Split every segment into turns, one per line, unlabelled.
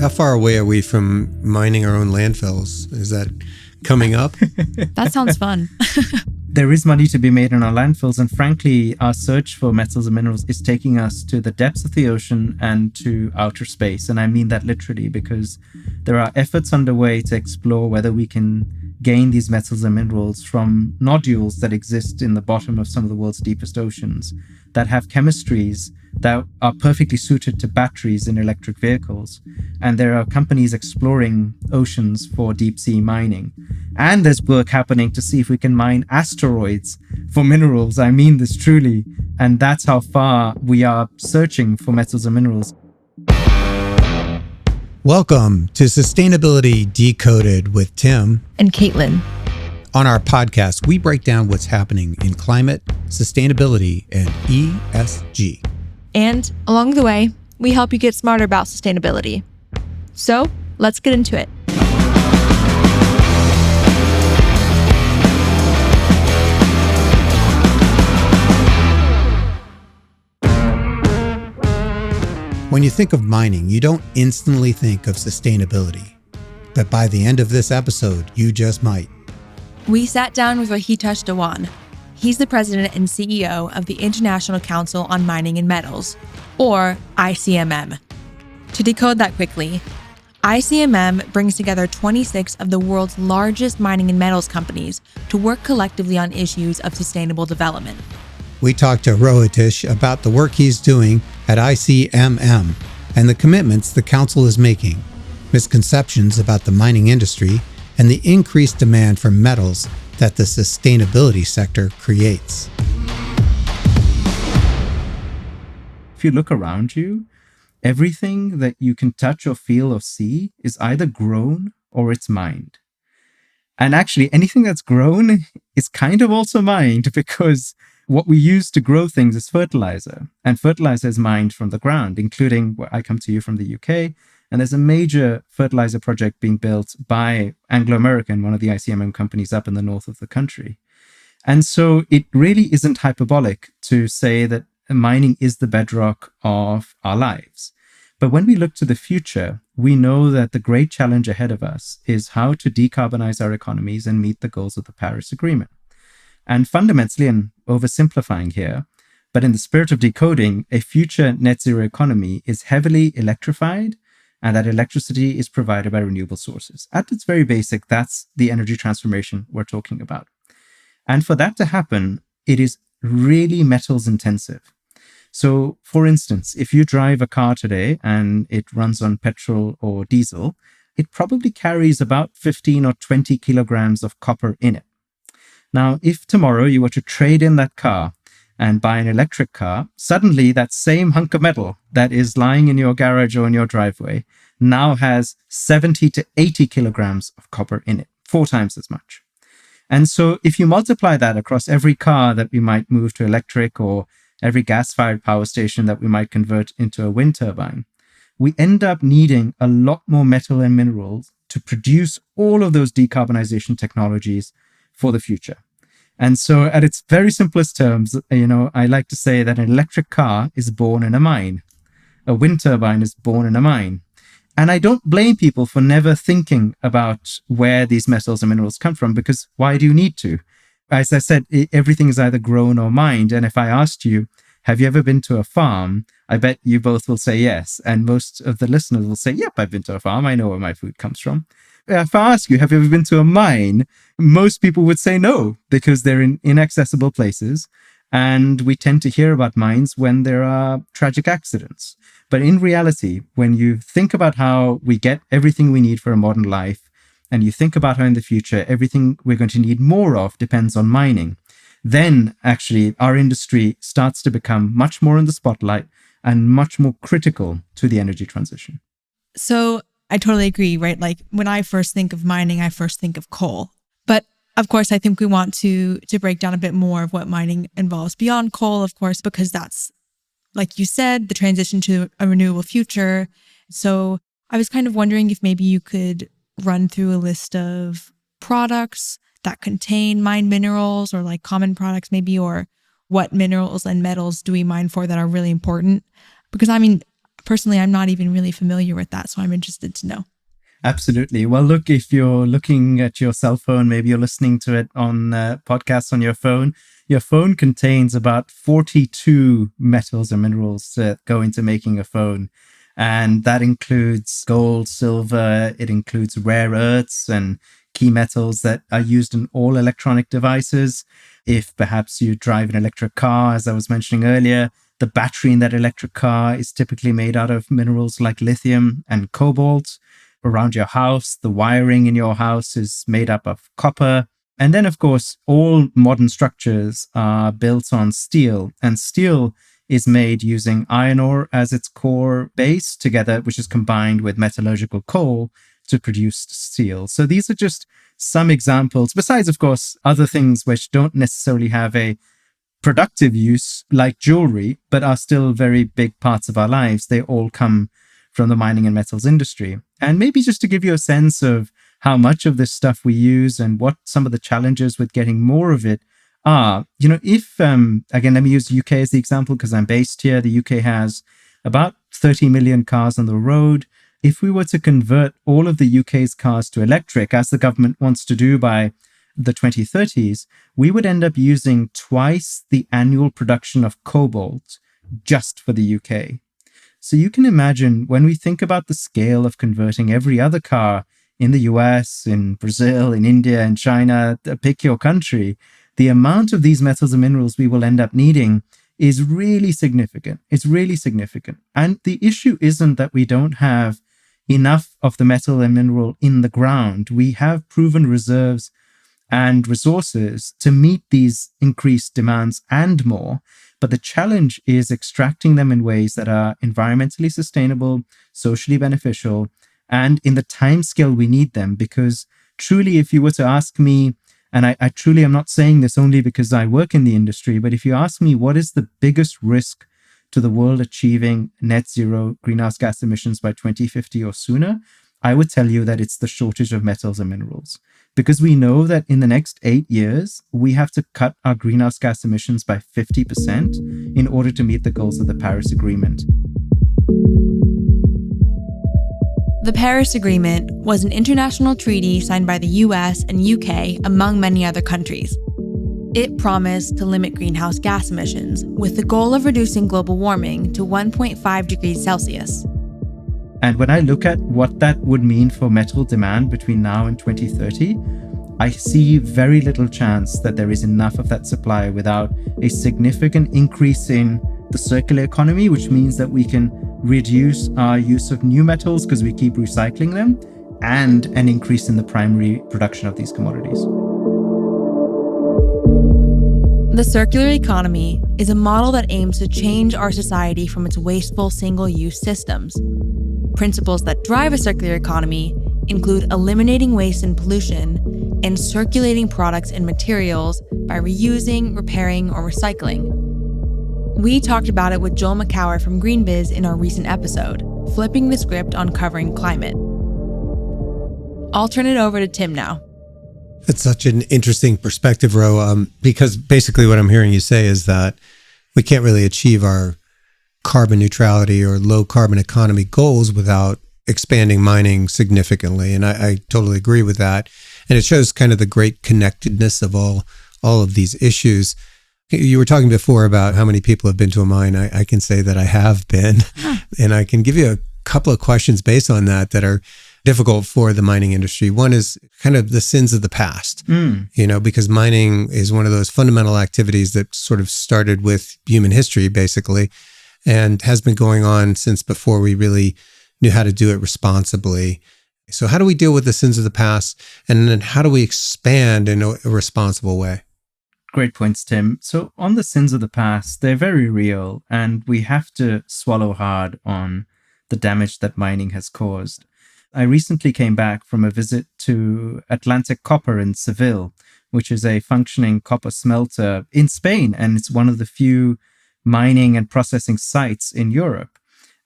How far away are we from mining our own landfills? Is that coming up?
That sounds fun.
There is money to be made in our landfills, and frankly, our search for metals and minerals is taking us to the depths of the ocean and to outer space. And I mean that literally, because there are efforts underway to explore whether we can gain these metals and minerals from nodules that exist in the bottom of some of the world's deepest oceans that have chemistries that are perfectly suited to batteries in electric vehicles. And there are companies exploring oceans for deep sea mining. And there's work happening to see if we can mine asteroids for minerals. I mean this truly. And that's how far we are searching for metals and minerals.
Welcome to Sustainability Decoded with Tim
And Caitlin.
On our podcast, we break down what's happening in climate, sustainability, and ESG.
And along the way, we help you get smarter about sustainability. So let's get into it.
When you think of mining, you don't instantly think of sustainability. But by the end of this episode, you just might.
We sat down with Rohitesh Dhawan. He's the president and CEO of the International Council on Mining and Metals, or ICMM. To decode that quickly, ICMM brings together 26 of the world's largest mining and metals companies to work collectively on issues of sustainable development.
We talked to Rohitesh about the work he's doing at ICMM and the commitments the council is making, misconceptions about the mining industry, and the increased demand for metals that the sustainability sector creates.
If you look around you, everything that you can touch or feel or see is either grown or it's mined. And actually, anything that's grown is kind of also mined, because what we use to grow things is fertilizer. And fertilizer is mined from the ground, including where I come to you from the UK. And there's a major fertilizer project being built by Anglo American, one of the ICMM companies up in the north of the country. And so it really isn't hyperbolic to say that mining is the bedrock of our lives. But when we look to the future, we know that the great challenge ahead of us is how to decarbonize our economies and meet the goals of the Paris Agreement. And fundamentally, and oversimplifying here, but in the spirit of decoding, a future net zero economy is heavily electrified, and that electricity is provided by renewable sources. At its very basic, that's the energy transformation we're talking about. And for that to happen, it is really metals intensive. So, for instance, if you drive a car today and it runs on petrol or diesel, it probably carries about 15 or 20 kilograms of copper in it. Now, if tomorrow you were to trade in that car and buy an electric car, suddenly that same hunk of metal that is lying in your garage or in your driveway now has 70 to 80 kilograms of copper in it, 4 times as much. And so if you multiply that across every car that we might move to electric, or every gas-fired power station that we might convert into a wind turbine, we end up needing a lot more metal and minerals to produce all of those decarbonization technologies for the future. And so at its very simplest terms, I like to say that an electric car is born in a mine. A wind turbine is born in a mine. And I don't blame people for never thinking about where these metals and minerals come from, because why do you need to? As I said, everything is either grown or mined. And if I asked you, have you ever been to a farm? I bet you both will say yes. And most of the listeners will say, yep, I've been to a farm. I know where my food comes from. If I ask you, have you ever been to a mine? Most people would say no, because they're in inaccessible places. And we tend to hear about mines when there are tragic accidents. But in reality, when you think about how we get everything we need for a modern life, and you think about how in the future, everything we're going to need more of depends on mining, then actually our industry starts to become much more in the spotlight and much more critical to the energy transition.
So I totally agree, right? Like when I first think of mining, I first think of coal. But of course, I think we want to break down a bit more of what mining involves beyond coal, of course, because that's, like you said, the transition to a renewable future. So I was kind of wondering if maybe you could run through a list of products that contain mined minerals, or like common products maybe, or what minerals and metals do we mine for that are really important? Because I mean, Personally, I'm not even really familiar with that, so I'm interested to know.
Absolutely. Well, look, if you're looking at your cell phone, maybe you're listening to it on podcasts on your phone contains about 42 metals and minerals that go into making a phone. And that includes gold, silver, it includes rare earths and key metals that are used in all electronic devices. If perhaps you drive an electric car, as I was mentioning earlier, the battery in that electric car is typically made out of minerals like lithium and cobalt. Around your house, the wiring in your house is made up of copper. And then, of course, all modern structures are built on steel, and steel is made using iron ore as its core base together, which is combined with metallurgical coal to produce steel. So these are just some examples, besides, of course, other things which don't necessarily have a productive use like jewelry, but are still very big parts of our lives. They all come from the mining and metals industry. And maybe just to give you a sense of how much of this stuff we use and what some of the challenges with getting more of it are, if, again, let me use the UK as the example because I'm based here. The UK has about 30 million cars on the road. If we were to convert all of the UK's cars to electric, as the government wants to do by the 2030s, we would end up using twice the annual production of cobalt just for the UK. So you can imagine when we think about the scale of converting every other car in the US, in Brazil, in India, in China, pick your country, the amount of these metals and minerals we will end up needing is really significant. It's really significant. And the issue isn't that we don't have enough of the metal and mineral in the ground. We have proven reserves and resources to meet these increased demands and more. But the challenge is extracting them in ways that are environmentally sustainable, socially beneficial, and in the time scale we need them. Because truly, if you were to ask me, and I truly am not saying this only because I work in the industry, but if you ask me what is the biggest risk to the world achieving net zero greenhouse gas emissions by 2050 or sooner, I would tell you that it's the shortage of metals and minerals. Because we know that in the next 8 years, we have to cut our greenhouse gas emissions by 50% in order to meet the goals of the Paris Agreement.
The Paris Agreement was an international treaty signed by the US and UK, among many other countries. It promised to limit greenhouse gas emissions with the goal of reducing global warming to 1.5 degrees Celsius.
And when I look at what that would mean for metal demand between now and 2030, I see very little chance that there is enough of that supply without a significant increase in the circular economy, which means that we can reduce our use of new metals because we keep recycling them, and an increase in the primary production of these commodities.
The circular economy is a model that aims to change our society from its wasteful single-use systems. Principles that drive a circular economy include eliminating waste and pollution and circulating products and materials by reusing, repairing, or recycling. We talked about it with Joel McCower from GreenBiz in our recent episode, Flipping the Script on Covering Climate. I'll turn it over to Tim now.
That's such an interesting perspective, Ro, because basically what I'm hearing you say is that we can't really achieve our carbon neutrality or low carbon economy goals without expanding mining significantly. And I totally agree with that. And it shows kind of the great connectedness of all of these issues. You were talking before about how many people have been to a mine. I can say that I have been, and I can give you a couple of questions based on that are difficult for the mining industry. One is kind of the sins of the past, because mining is one of those fundamental activities that sort of started with human history, basically, and has been going on since before we really knew how to do it responsibly. So how do we deal with the sins of the past? And then how do we expand in a responsible way?
Great points, Tim. So on the sins of the past, they're very real, and we have to swallow hard on the damage that mining has caused. I recently came back from a visit to Atlantic Copper in Seville, which is a functioning copper smelter in Spain, and it's one of the few mining and processing sites in Europe.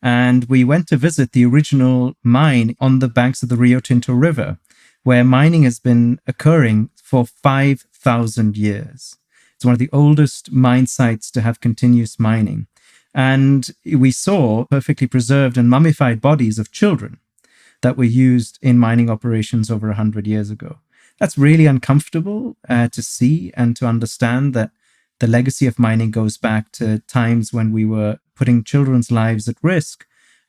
And we went to visit the original mine on the banks of the Rio Tinto River, where mining has been occurring for 5,000 years. It's one of the oldest mine sites to have continuous mining. And we saw perfectly preserved and mummified bodies of children that were used in mining operations over 100 years ago. That's really uncomfortable to see and to understand that the legacy of mining goes back to times when we were putting children's lives at risk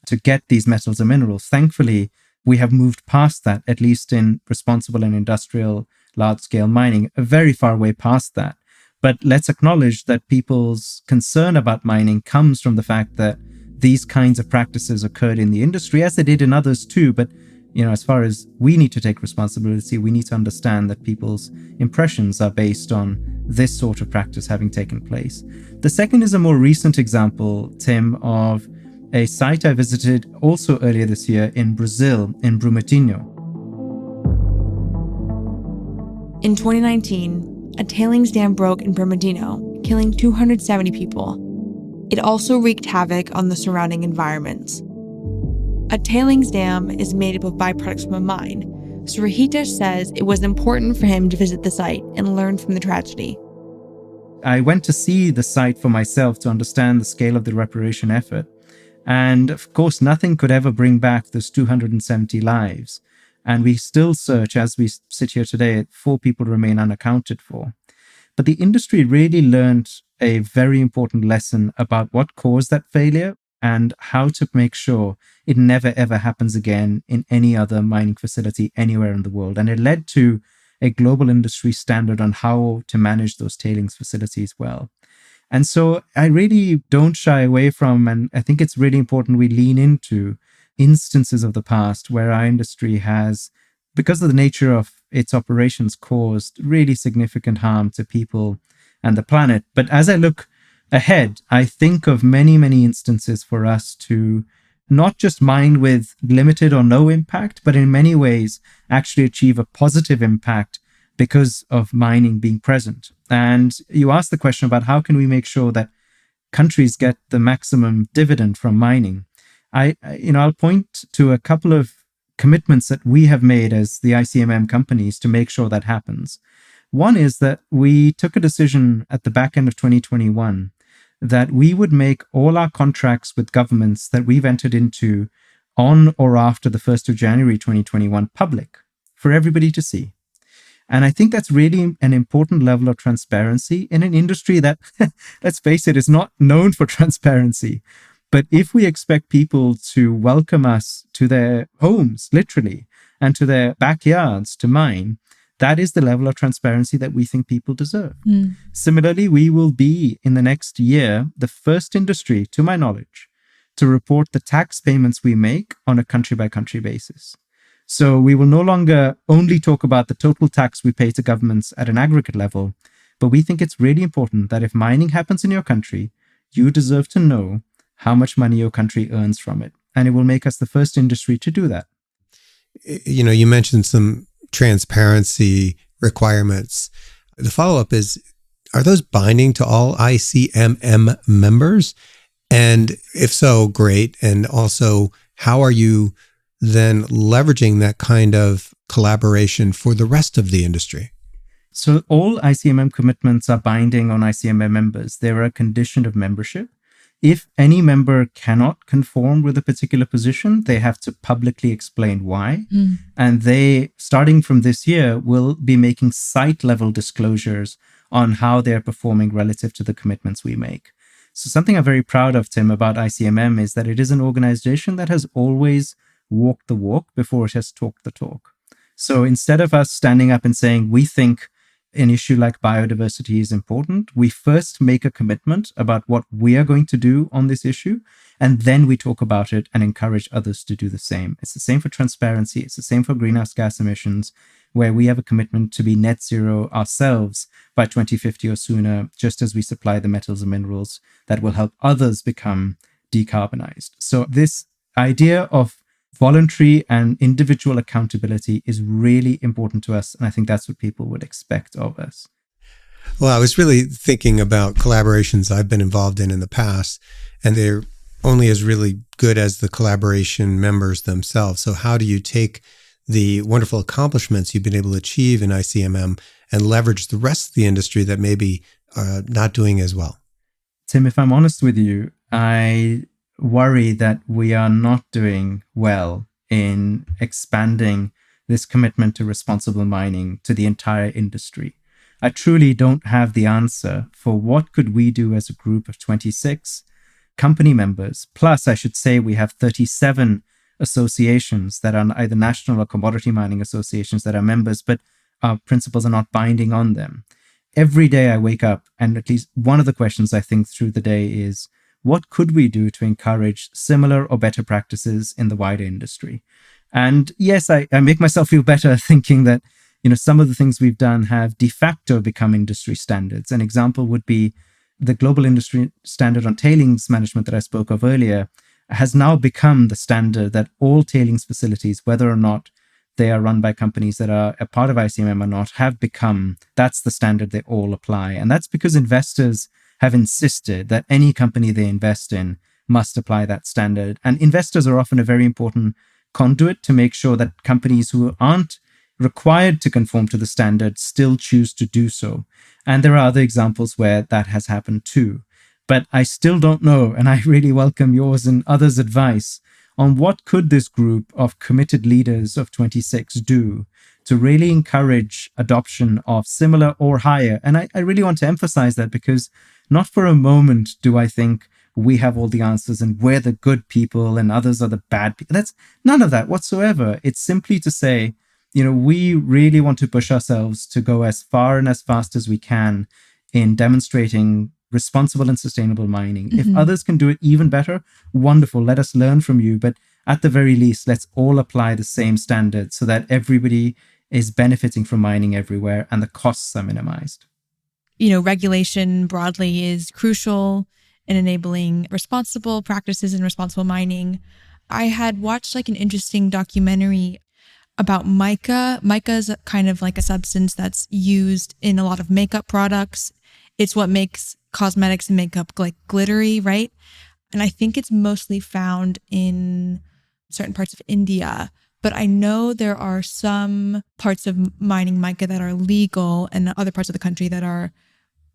to get these metals and minerals. Thankfully, we have moved past that, at least in responsible and industrial large-scale mining, a very far way past that. But let's acknowledge that people's concern about mining comes from the fact that these kinds of practices occurred in the industry, as they did in others too. But, as far as we need to take responsibility, we need to understand that people's impressions are based on this sort of practice having taken place. The second is a more recent example, Tim, of a site I visited also earlier this year in Brazil, in Brumadinho.
In 2019, a tailings dam broke in Brumadinho, killing 270 people. It also wreaked havoc on the surrounding environments. A tailings dam is made up of byproducts from a mine, so Rohitesh says it was important for him to visit the site and learn from the tragedy.
I went to see the site for myself to understand the scale of the reparation effort. And of course, nothing could ever bring back those 270 lives. And we still search, as we sit here today, 4 people remain unaccounted for. But the industry really learned a very important lesson about what caused that failure and how to make sure it never ever happens again in any other mining facility anywhere in the world. And it led to a global industry standard on how to manage those tailings facilities well. And so I really don't shy away from, and I think it's really important we lean into instances of the past where our industry has, because of the nature of its operations, caused really significant harm to people and the planet. But as I look ahead, I think of many, many instances for us to not just mine with limited or no impact, but in many ways actually achieve a positive impact because of mining being present. And you asked the question about how can we make sure that countries get the maximum dividend from mining. I'll point to a couple of commitments that we have made as the ICMM companies to make sure that happens. One is that we took a decision at the back end of 2021 that we would make all our contracts with governments that we've entered into on or after the 1st of January 2021 public for everybody to see. And I think that's really an important level of transparency in an industry that, let's face it, is not known for transparency. But if we expect people to welcome us to their homes, literally, and to their backyards to mine, that is the level of transparency that we think people deserve. Similarly, we will be, in the next year, the first industry, to my knowledge, to report the tax payments we make on a country-by-country basis. So we will no longer only talk about the total tax we pay to governments at an aggregate level, but we think it's really important that if mining happens in your country, you deserve to know how much money your country earns from it. And it will make us the first industry to do that.
You mentioned some transparency requirements. The follow-up is, are those binding to all ICMM members? And if so, great. And also, how are you then leveraging that kind of collaboration for the rest of the industry?
So all ICMM commitments are binding on ICMM members. They're a condition of membership. If any member cannot conform with a particular position, they have to publicly explain why. And they, starting from this year, will be making site-level disclosures on how they're performing relative to the commitments we make. So something I'm very proud of, Tim, about ICMM is that it is an organization that has always walked the walk before it has talked the talk. So instead of us standing up and saying, we think an issue like biodiversity is important, we first make a commitment about what we are going to do on this issue, and then we talk about it and encourage others to do the same. It's the same for transparency. It's the same for greenhouse gas emissions, where we have a commitment to be net zero ourselves by 2050 or sooner, just as we supply the metals and minerals that will help others become decarbonized. So this idea of voluntary and individual accountability is really important to us. And I think that's what people would expect of us.
Well, I was really thinking about collaborations I've been involved in the past, and they're only as really good as the collaboration members themselves. So how do you take the wonderful accomplishments you've been able to achieve in ICMM and leverage the rest of the industry that maybe are not doing as well?
Tim, if I'm honest with you, I worry that we are not doing well in expanding this commitment to responsible mining to the entire industry. I truly don't have the answer for what could we do as a group of 26 company members. Plus, I should say we have 37 associations that are either national or commodity mining associations that are members, but our principles are not binding on them. Every day I wake up, and at least one of the questions I think through the day is, what could we do to encourage similar or better practices in the wider industry? And yes, I make myself feel better thinking that, some of the things we've done have de facto become industry standards. An example would be the global industry standard on tailings management that I spoke of earlier has now become the standard that all tailings facilities, whether or not they are run by companies that are a part of ICMM or not, have become, that's the standard they all apply. And that's because investors have insisted that any company they invest in must apply that standard. And investors are often a very important conduit to make sure that companies who aren't required to conform to the standard still choose to do so. And there are other examples where that has happened too. But I still don't know, and I really welcome yours and others' advice on what could this group of committed leaders of 26 do to really encourage adoption of similar or higher. And I really want to emphasize that, because not for a moment do I think we have all the answers and we're the good people and others are the bad people. That's none of that whatsoever. It's simply to say, we really want to push ourselves to go as far and as fast as we can in demonstrating responsible and sustainable mining. Mm-hmm. If others can do it even better, wonderful. Let us learn from you. But at the very least, let's all apply the same standards so that everybody is benefiting from mining everywhere and the costs are minimized.
Regulation broadly is crucial in enabling responsible practices and responsible mining. I had watched an interesting documentary about mica. Mica is kind of like a substance that's used in a lot of makeup products. It's what makes cosmetics and makeup glittery, right? And I think it's mostly found in certain parts of India. But I know there are some parts of mining mica that are legal and other parts of the country that are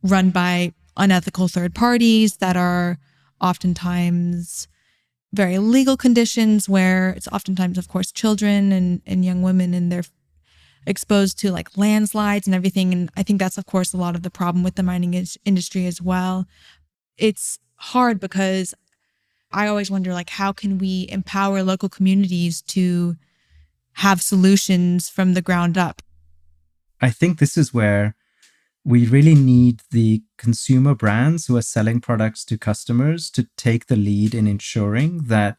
run by unethical third parties that are oftentimes very illegal conditions, where it's oftentimes, of course, children and young women, and they're exposed to landslides and everything. And I think that's, of course, a lot of the problem with the mining industry as well. It's hard because I always wonder, how can we empower local communities to have solutions from the ground up?
I think this is where we really need the consumer brands who are selling products to customers to take the lead in ensuring that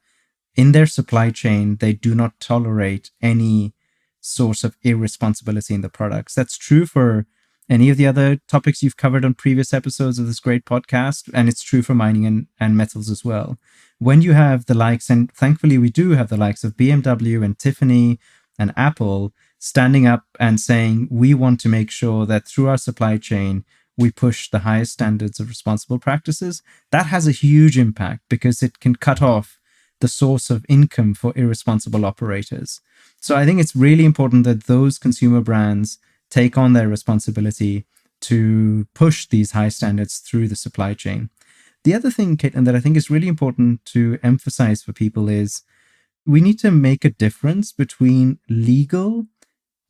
in their supply chain, they do not tolerate any source of irresponsibility in the products. That's true for any of the other topics you've covered on previous episodes of this great podcast, and it's true for mining and metals as well. When you have the likes, and thankfully we do have the likes of BMW and Tiffany and Apple standing up and saying, we want to make sure that through our supply chain, we push the highest standards of responsible practices, that has a huge impact because it can cut off the source of income for irresponsible operators. So I think it's really important that those consumer brands take on their responsibility to push these high standards through the supply chain. The other thing, Caitlin, that I think is really important to emphasize for people is we need to make a difference between legal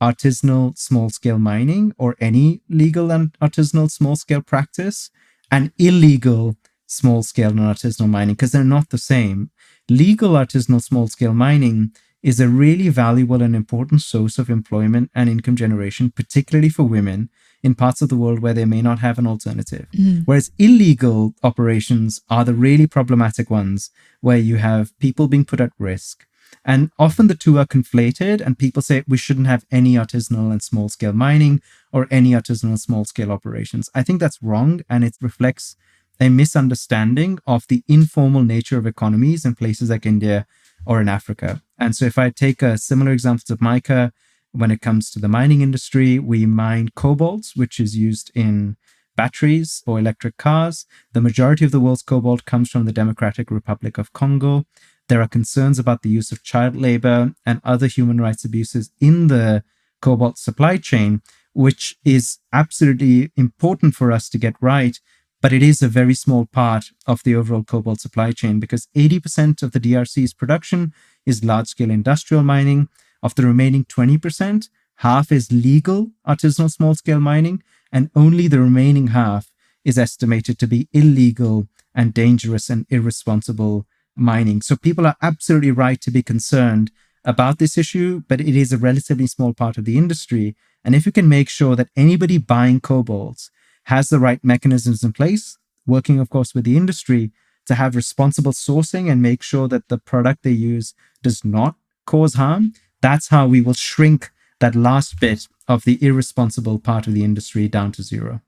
artisanal small-scale mining or any legal and artisanal small-scale practice and illegal small-scale and artisanal mining, because they're not the same. Legal artisanal small-scale mining is a really valuable and important source of employment and income generation, particularly for women in parts of the world where they may not have an alternative. Mm. Whereas illegal operations are the really problematic ones where you have people being put at risk. And often the two are conflated, and people say we shouldn't have any artisanal and small-scale mining or any artisanal small-scale operations. I think that's wrong, and it reflects a misunderstanding of the informal nature of economies in places like India or in Africa. And so if I take a similar examples of mica, when it comes to the mining industry, we mine cobalt, which is used in batteries for electric cars. The majority of the world's cobalt comes from the Democratic Republic of Congo. There are concerns about the use of child labor and other human rights abuses in the cobalt supply chain, which is absolutely important for us to get right, But it is a very small part of the overall cobalt supply chain because 80% of the DRC's production is large-scale industrial mining. Of the remaining 20%, half is legal artisanal small-scale mining, and only the remaining half is estimated to be illegal and dangerous and irresponsible mining. So people are absolutely right to be concerned about this issue, but it is a relatively small part of the industry. And if you can make sure that anybody buying cobalt has the right mechanisms in place, working, of course, with the industry to have responsible sourcing and make sure that the product they use does not cause harm, that's how we will shrink that last bit of the irresponsible part of the industry down to zero.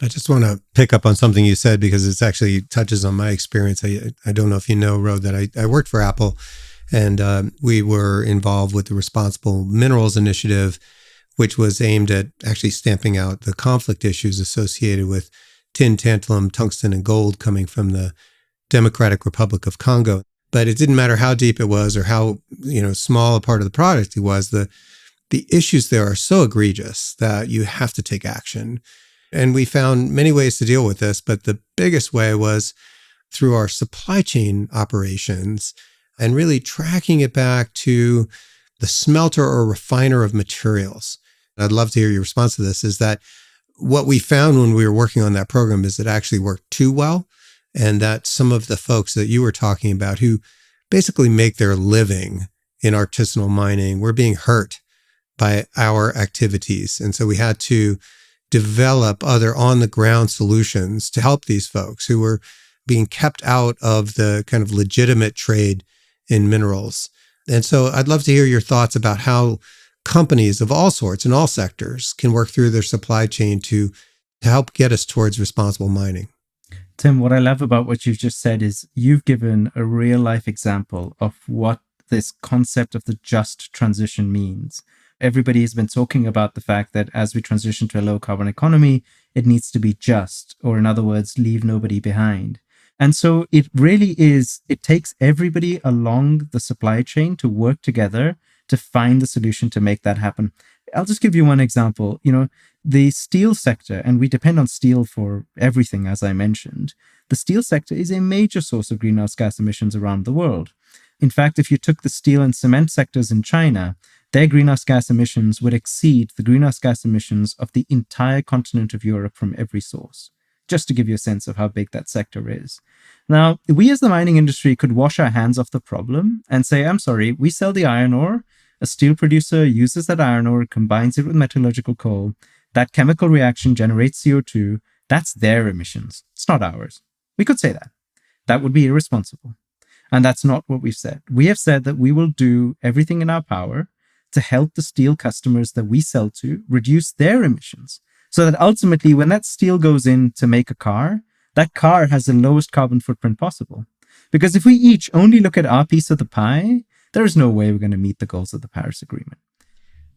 I just want to pick up on something you said because it actually touches on my experience. I don't know if you know, Ro, that I worked for Apple, and we were involved with the Responsible Minerals Initiative, which was aimed at actually stamping out the conflict issues associated with tin, tantalum, tungsten, and gold coming from the Democratic Republic of Congo. But it didn't matter how deep it was or how small a part of the product it was. The issues there are so egregious that you have to take action. And we found many ways to deal with this, but the biggest way was through our supply chain operations and really tracking it back to the smelter or refiner of materials. I'd love to hear your response to this, is that what we found when we were working on that program is it actually worked too well, and that some of the folks that you were talking about who basically make their living in artisanal mining were being hurt by our activities. And so we had to develop other on-the-ground solutions to help these folks who were being kept out of the kind of legitimate trade in minerals. And so I'd love to hear your thoughts about how companies of all sorts in all sectors can work through their supply chain to help get us towards responsible mining.
Tim, what I love about what you've just said is you've given a real-life example of what this concept of the just transition means. Everybody has been talking about the fact that as we transition to a low-carbon economy, it needs to be just, or in other words, leave nobody behind. And so it really is, it takes everybody along the supply chain to work together to find the solution to make that happen. I'll just give you one example. The steel sector, and we depend on steel for everything, as I mentioned, the steel sector is a major source of greenhouse gas emissions around the world. In fact, if you took the steel and cement sectors in China, their greenhouse gas emissions would exceed the greenhouse gas emissions of the entire continent of Europe from every source, just to give you a sense of how big that sector is. Now, we as the mining industry could wash our hands off the problem and say, I'm sorry, we sell the iron ore, a steel producer uses that iron ore, combines it with metallurgical coal, that chemical reaction generates CO2, that's their emissions, it's not ours. We could say that. That would be irresponsible. And that's not what we've said. We have said that we will do everything in our power to help the steel customers that we sell to reduce their emissions, so that ultimately when that steel goes in to make a car, that car has the lowest carbon footprint possible. Because if we each only look at our piece of the pie, there is no way we're going to meet the goals of the Paris Agreement.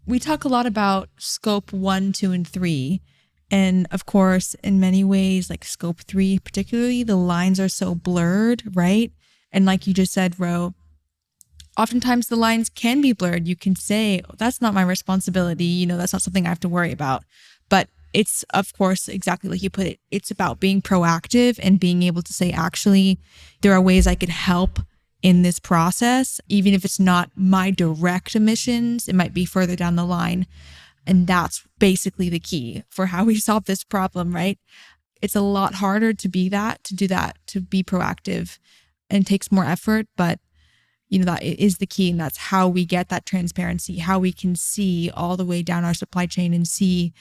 We talk a lot about scope 1, 2, and 3. And of course, in many ways, like scope 3 particularly, the lines are so blurred, right? And like you just said, Ro, oftentimes the lines can be blurred. You can say, oh, that's not my responsibility. That's not something I have to worry about. But it's, of course, exactly like you put it, it's about being proactive and being able to say, actually, there are ways I could help in this process, even if it's not my direct emissions, it might be further down the line. And that's basically the key for how we solve this problem, right? It's a lot harder to do that, to be proactive, and takes more effort, but that is the key. And that's how we get that transparency, how we can see all the way down our supply chain and see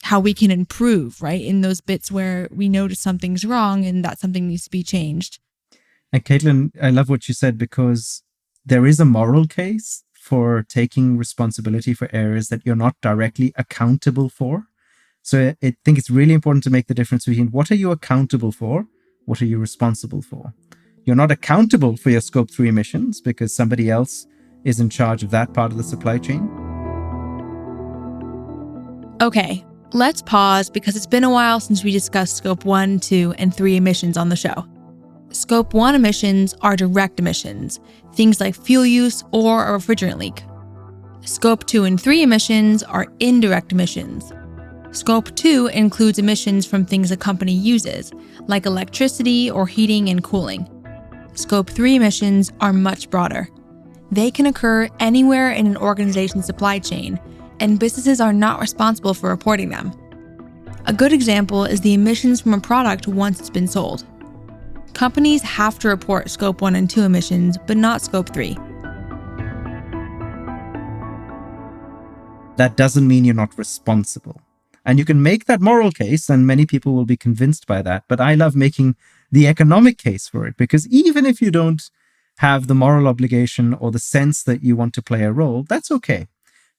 how we can improve, right? In those bits where we notice something's wrong and that something needs to be changed.
And Caitlin, I love what you said, because there is a moral case for taking responsibility for areas that you're not directly accountable for. So I think it's really important to make the difference between what are you accountable for, what are you responsible for. You're not accountable for your scope 3 emissions because somebody else is in charge of that part of the supply chain.
Okay, let's pause because it's been a while since we discussed scope 1, 2, and 3 emissions on the show. Scope 1 emissions are direct emissions, things like fuel use or a refrigerant leak. Scope 2 and 3 emissions are indirect emissions. Scope 2 includes emissions from things a company uses, like electricity or heating and cooling. Scope 3 emissions are much broader. They can occur anywhere in an organization's supply chain, and businesses are not responsible for reporting them. A good example is the emissions from a product once it's been sold. Companies have to report Scope 1 and 2 emissions, but not Scope 3.
That doesn't mean you're not responsible. And you can make that moral case, and many people will be convinced by that. But I love making the economic case for it, because even if you don't have the moral obligation or the sense that you want to play a role, that's okay.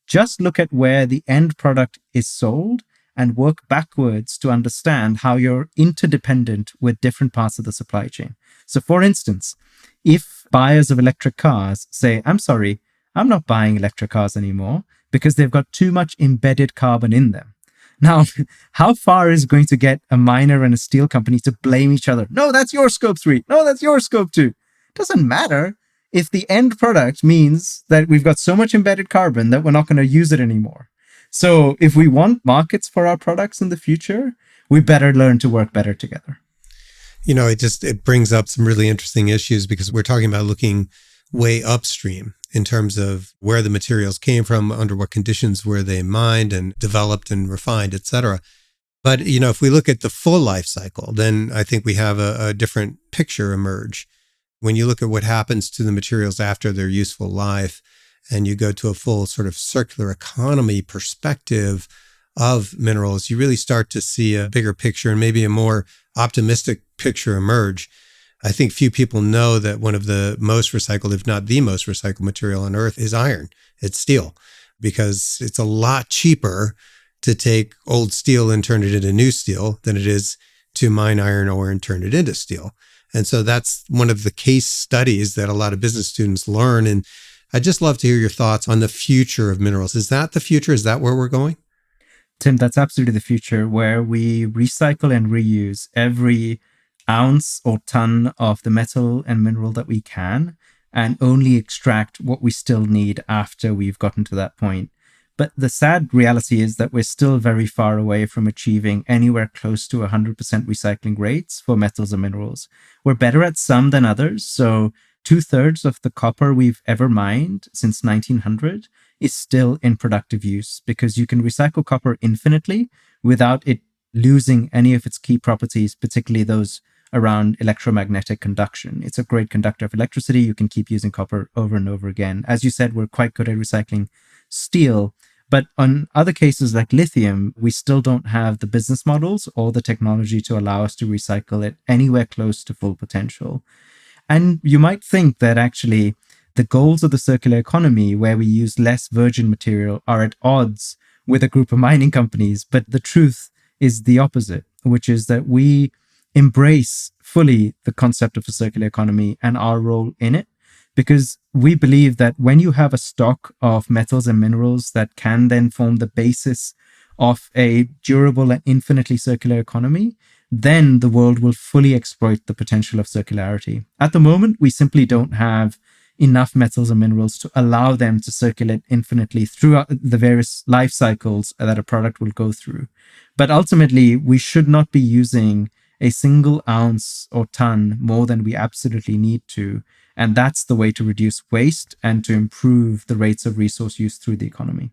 Just look at where the end product is sold and work backwards to understand how you're interdependent with different parts of the supply chain. So for instance, if buyers of electric cars say, I'm sorry, I'm not buying electric cars anymore because they've got too much embedded carbon in them. Now, how far is going to get a miner and a steel company to blame each other? No, that's your Scope 3. No, that's your Scope 2. Doesn't matter if the end product means that we've got so much embedded carbon that we're not going to use it anymore. So if we want markets for our products in the future, we better learn to work better together.
It brings up some really interesting issues because we're talking about looking way upstream in terms of where the materials came from, under what conditions were they mined and developed and refined, et cetera. But, if we look at the full life cycle, then I think we have a different picture emerge. When you look at what happens to the materials after their useful life, and you go to a full sort of circular economy perspective of minerals, you really start to see a bigger picture and maybe a more optimistic picture emerge. I think few people know that one of the most recycled, if not the most recycled material on Earth is iron. It's steel, because it's a lot cheaper to take old steel and turn it into new steel than it is to mine iron ore and turn it into steel. And so that's one of the case studies that a lot of business students learn. And I'd just love to hear your thoughts on the future of minerals. Is that the future? Is that where we're going?
Tim, that's absolutely the future, where we recycle and reuse every ounce or ton of the metal and mineral that we can, and only extract what we still need after we've gotten to that point. But the sad reality is that we're still very far away from achieving anywhere close to 100% recycling rates for metals and minerals. We're better at some than others. So 2/3 of the copper we've ever mined since 1900 is still in productive use, because you can recycle copper infinitely without it losing any of its key properties, particularly those around electromagnetic conduction. It's a great conductor of electricity. You can keep using copper over and over again. As you said, we're quite good at recycling steel. But on other cases like lithium, we still don't have the business models or the technology to allow us to recycle it anywhere close to full potential. And you might think that actually the goals of the circular economy, where we use less virgin material, are at odds with a group of mining companies. But the truth is the opposite, which is that we embrace fully the concept of a circular economy and our role in it, because we believe that when you have a stock of metals and minerals that can then form the basis of a durable and infinitely circular economy, then the world will fully exploit the potential of circularity. At the moment, we simply don't have enough metals and minerals to allow them to circulate infinitely throughout the various life cycles that a product will go through. But ultimately, we should not be using a single ounce or ton more than we absolutely need to. And that's the way to reduce waste and to improve the rates of resource use through the economy.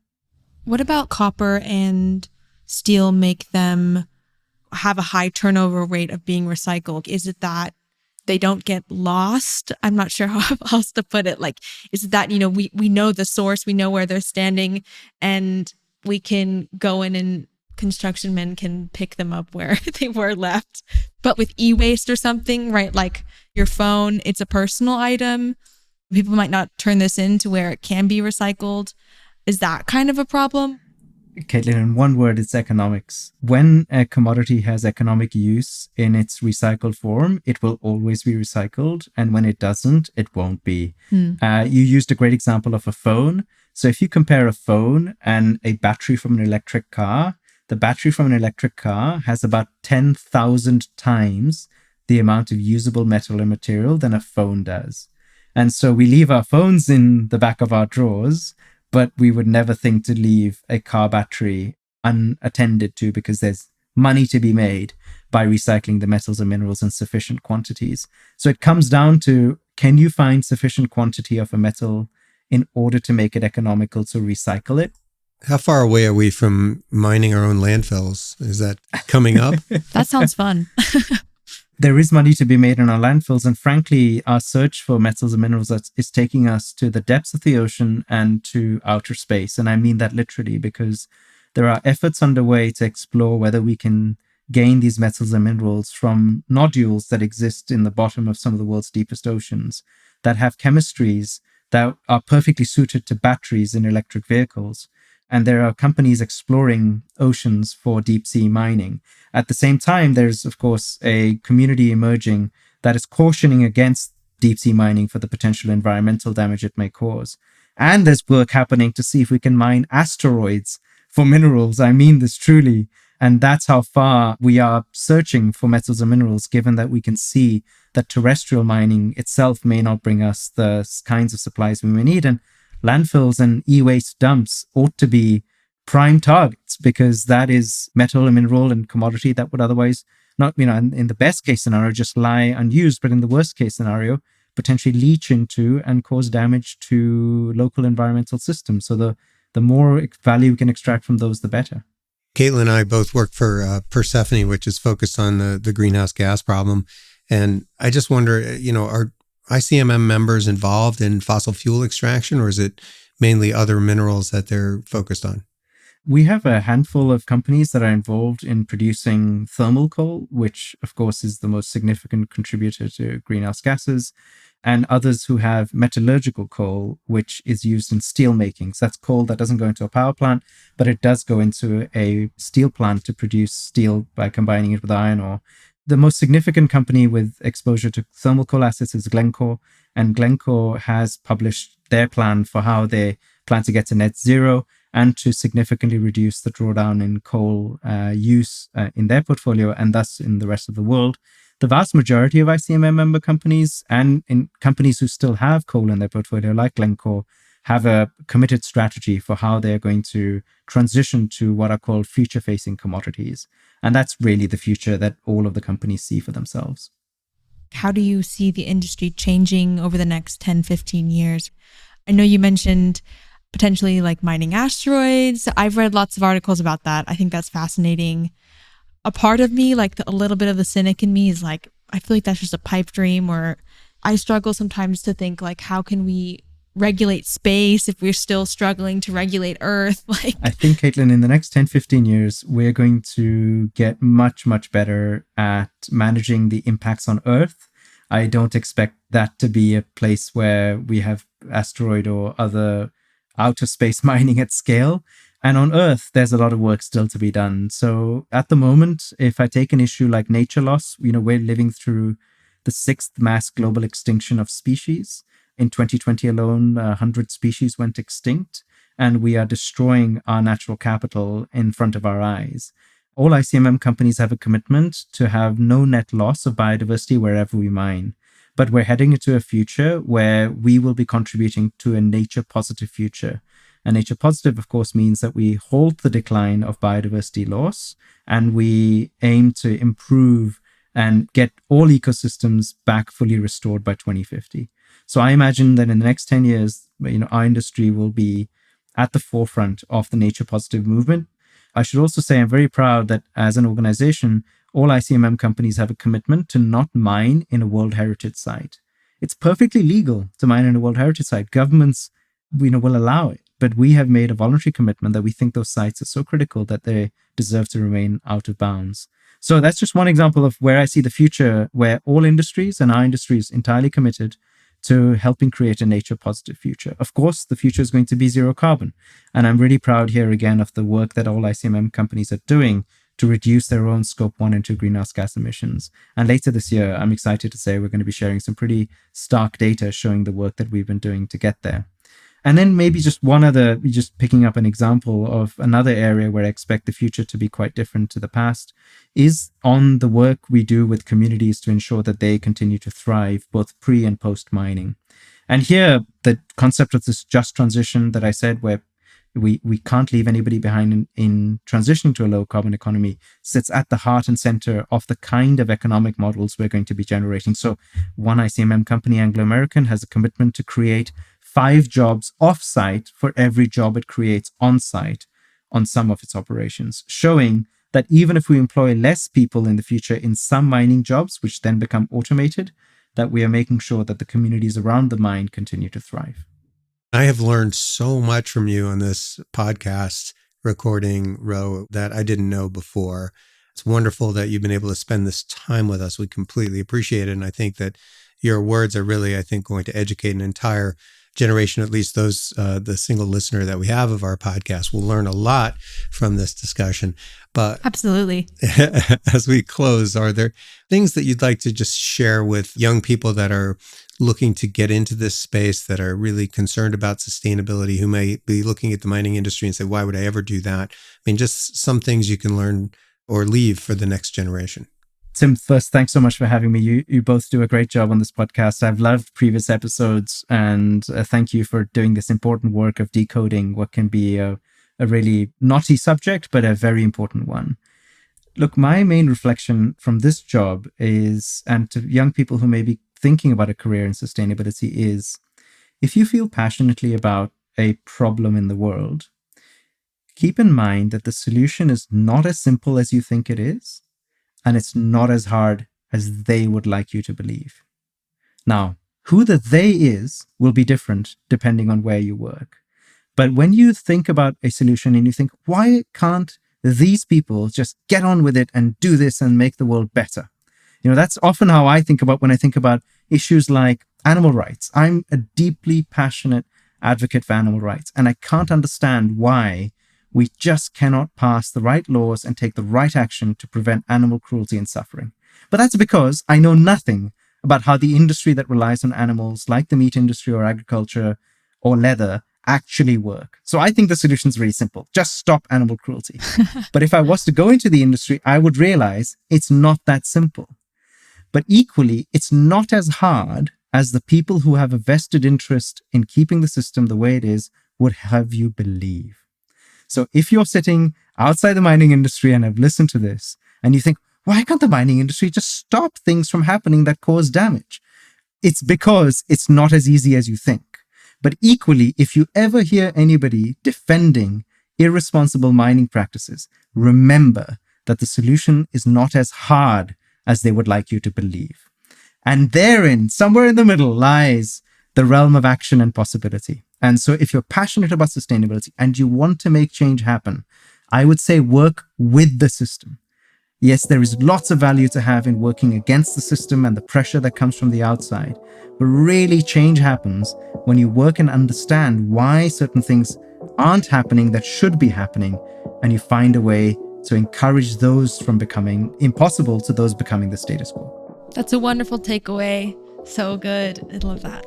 What about copper and steel make them have a high turnover rate of being recycled? Is it that they don't get lost? I'm not sure how else to put it. Like, is it that, we know the source, we know where they're standing, and we can go in and construction men can pick them up where they were left? But with e-waste or something, right? Like your phone, it's a personal item. People might not turn this into where it can be recycled. Is that kind of a problem?
Caitlin, in one word, it's economics. When a commodity has economic use in its recycled form, it will always be recycled. And when it doesn't, it won't be. You used a great example of a phone. So if you compare a phone and a battery from an electric car, the battery from an electric car has about 10,000 times the amount of usable metal and material than a phone does. And so we leave our phones in the back of our drawers, but we would never think to leave a car battery unattended to because there's money to be made by recycling the metals and minerals in sufficient quantities. So it comes down to, can you find sufficient quantity of a metal in order to make it economical to recycle it?
How far away are we from mining our own landfills? Is that coming up?
That sounds fun.
There is money to be made in our landfills. And frankly, our search for metals and minerals is taking us to the depths of the ocean and to outer space. And I mean that literally, because there are efforts underway to explore whether we can gain these metals and minerals from nodules that exist in the bottom of some of the world's deepest oceans that have chemistries that are perfectly suited to batteries in electric vehicles. And there are companies exploring oceans for deep sea mining. At the same time, there's, of course, a community emerging that is cautioning against deep sea mining for the potential environmental damage it may cause. And there's work happening to see if we can mine asteroids for minerals. I mean this truly. And that's how far we are searching for metals and minerals, given that we can see that terrestrial mining itself may not bring us the kinds of supplies we may need. And landfills and e-waste dumps ought to be prime targets, because that is metal and mineral and commodity that would otherwise not, in the best case scenario, just lie unused, but in the worst case scenario, potentially leach into and cause damage to local environmental systems. So the more value we can extract from those, the better.
Caitlin and I both work for Persefoni, which is focused on the greenhouse gas problem. And I just wonder, are ICMM members involved in fossil fuel extraction, or is it mainly other minerals that they're focused on?
We have a handful of companies that are involved in producing thermal coal, which of course is the most significant contributor to greenhouse gases, and others who have metallurgical coal, which is used in steel making. So that's coal that doesn't go into a power plant, but it does go into a steel plant to produce steel by combining it with iron ore. The most significant company with exposure to thermal coal assets is Glencore, and Glencore has published their plan for how they plan to get to net zero and to significantly reduce the drawdown in coal use in their portfolio and thus in the rest of the world. The vast majority of ICMM member companies and in companies who still have coal in their portfolio, like Glencore, have a committed strategy for how they're going to transition to what are called future-facing commodities. And that's really the future that all of the companies see for themselves.
How do you see the industry changing over the next 10, 15 years? I know you mentioned potentially like mining asteroids. I've read lots of articles about that. I think that's fascinating. A part of me, like a little bit of the cynic in me, is like, I feel like that's just a pipe dream, or I struggle sometimes to think like, how can we regulate space if we're still struggling to regulate Earth?
I think, Caitlin, in the next 10, 15 years, we're going to get much, much better at managing the impacts on Earth. I don't expect that to be a place where we have asteroid or other outer space mining at scale. And on Earth, there's a lot of work still to be done. So at the moment, if I take an issue like nature loss, we're living through the 6th mass global extinction of species. In 2020 alone, 100 species went extinct, and we are destroying our natural capital in front of our eyes. All ICMM companies have a commitment to have no net loss of biodiversity wherever we mine. But we're heading into a future where we will be contributing to a nature positive future. And nature positive, of course, means that we halt the decline of biodiversity loss and we aim to improve and get all ecosystems back fully restored by 2050. So I imagine that in the next 10 years, our industry will be at the forefront of the nature positive movement. I should also say I'm very proud that as an organization, all ICMM companies have a commitment to not mine in a World Heritage Site. It's perfectly legal to mine in a World Heritage Site. Governments, will allow it. But we have made a voluntary commitment that we think those sites are so critical that they deserve to remain out of bounds. So that's just one example of where I see the future, where all industries and our industry is entirely committed to helping create a nature positive future. Of course, the future is going to be zero carbon. And I'm really proud here again of the work that all ICMM companies are doing to reduce their own scope 1 and 2 greenhouse gas emissions. And later this year, I'm excited to say we're going to be sharing some pretty stark data showing the work that we've been doing to get there. And then maybe just picking up an example of another area where I expect the future to be quite different to the past is on the work we do with communities to ensure that they continue to thrive both pre and post mining. And here, the concept of this just transition that I said, where we can't leave anybody behind in transitioning to a low carbon economy, sits at the heart and center of the kind of economic models we're going to be generating. So one ICMM company, Anglo American, has a commitment to create 5 jobs off-site for every job it creates on-site on some of its operations, showing that even if we employ less people in the future in some mining jobs, which then become automated, that we are making sure that the communities around the mine continue to thrive.
I have learned so much from you on this podcast recording, Ro, that I didn't know before. It's wonderful that you've been able to spend this time with us. We completely appreciate it. And I think that your words are really, going to educate an entire generation, at least those, the single listener that we have of our podcast will learn a lot from this discussion. But
absolutely.
As we close, are there things that you'd like to just share with young people that are looking to get into this space, that are really concerned about sustainability, who may be looking at the mining industry and say, why would I ever do that? Just some things you can learn or leave for the next generation.
Tim, first, thanks so much for having me. You both do a great job on this podcast. I've loved previous episodes, and thank you for doing this important work of decoding what can be a really knotty subject, but a very important one. Look, my main reflection from this job is, and to young people who may be thinking about a career in sustainability, is if you feel passionately about a problem in the world, keep in mind that the solution is not as simple as you think it is, and it's not as hard as they would like you to believe. Now, who the they is will be different depending on where you work. But when you think about a solution and you think, why can't these people just get on with it and do this and make the world better? That's often how I think about when I think about issues like animal rights. I'm a deeply passionate advocate for animal rights, and I can't understand why we just cannot pass the right laws and take the right action to prevent animal cruelty and suffering. But that's because I know nothing about how the industry that relies on animals, like the meat industry or agriculture or leather, actually work. So I think the solution is really simple. Just stop animal cruelty. But if I was to go into the industry, I would realize it's not that simple. But equally, it's not as hard as the people who have a vested interest in keeping the system the way it is would have you believe. So if you're sitting outside the mining industry and have listened to this, and you think, why can't the mining industry just stop things from happening that cause damage? It's because it's not as easy as you think. But equally, if you ever hear anybody defending irresponsible mining practices, remember that the solution is not as hard as they would like you to believe. And therein, somewhere in the middle, lies the realm of action and possibility. And so if you're passionate about sustainability and you want to make change happen, I would say work with the system. Yes, there is lots of value to have in working against the system and the pressure that comes from the outside. But really, change happens when you work and understand why certain things aren't happening that should be happening, and you find a way to encourage those from becoming impossible to those becoming the status quo.
That's a wonderful takeaway. So good. I love that.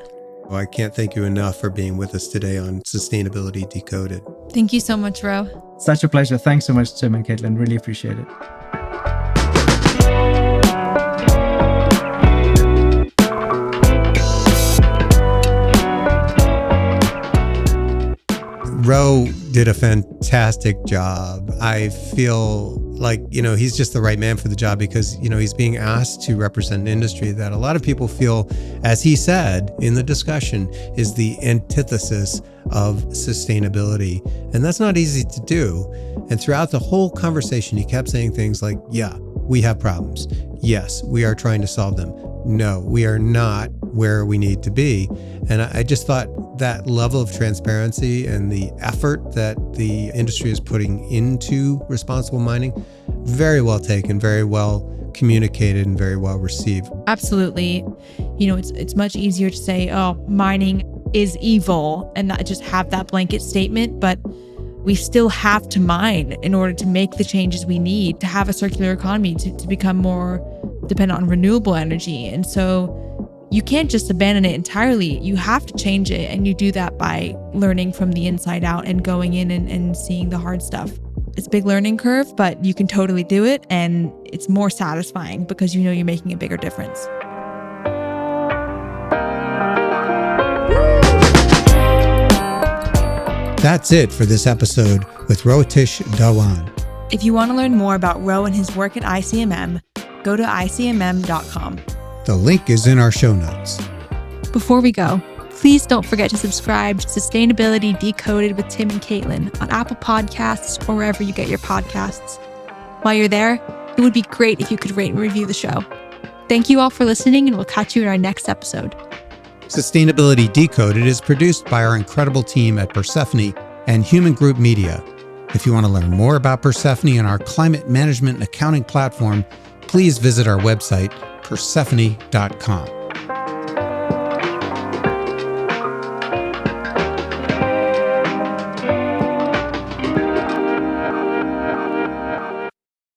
Well, I can't thank you enough for being with us today on Sustainability Decoded.
Thank you so much, Ro.
Such a pleasure. Thanks so much, Tim and Caitlin. Really appreciate it.
Ro did a fantastic job. I feel like, he's just the right man for the job because, he's being asked to represent an industry that a lot of people feel, as he said in the discussion, is the antithesis of sustainability. And that's not easy to do. And throughout the whole conversation, he kept saying things like, yeah, we have problems. Yes, we are trying to solve them. No, we are not where we need to be. And I just thought that level of transparency and the effort that the industry is putting into responsible mining, very well taken, very well communicated, and very well received.
Absolutely. It's much easier to say, oh, mining is evil and not just have that blanket statement, but we still have to mine in order to make the changes we need to have a circular economy, to become more dependent on renewable energy. And so you can't just abandon it entirely. You have to change it. And you do that by learning from the inside out and going in and seeing the hard stuff. It's a big learning curve, but you can totally do it. And it's more satisfying because you're making a bigger difference.
That's it for this episode with Rohitesh Dhawan.
If you want to learn more about Ro and his work at ICMM, go to ICMM.com.
The link is in our show notes.
Before we go, please don't forget to subscribe to Sustainability Decoded with Tim and Caitlin on Apple Podcasts or wherever you get your podcasts. While you're there, it would be great if you could rate and review the show. Thank you all for listening, and we'll catch you in our next episode.
Sustainability Decoded is produced by our incredible team at Persefoni and Hueman Group Media. If you want to learn more about Persefoni and our climate management and accounting platform, please visit our website, persefoni.com.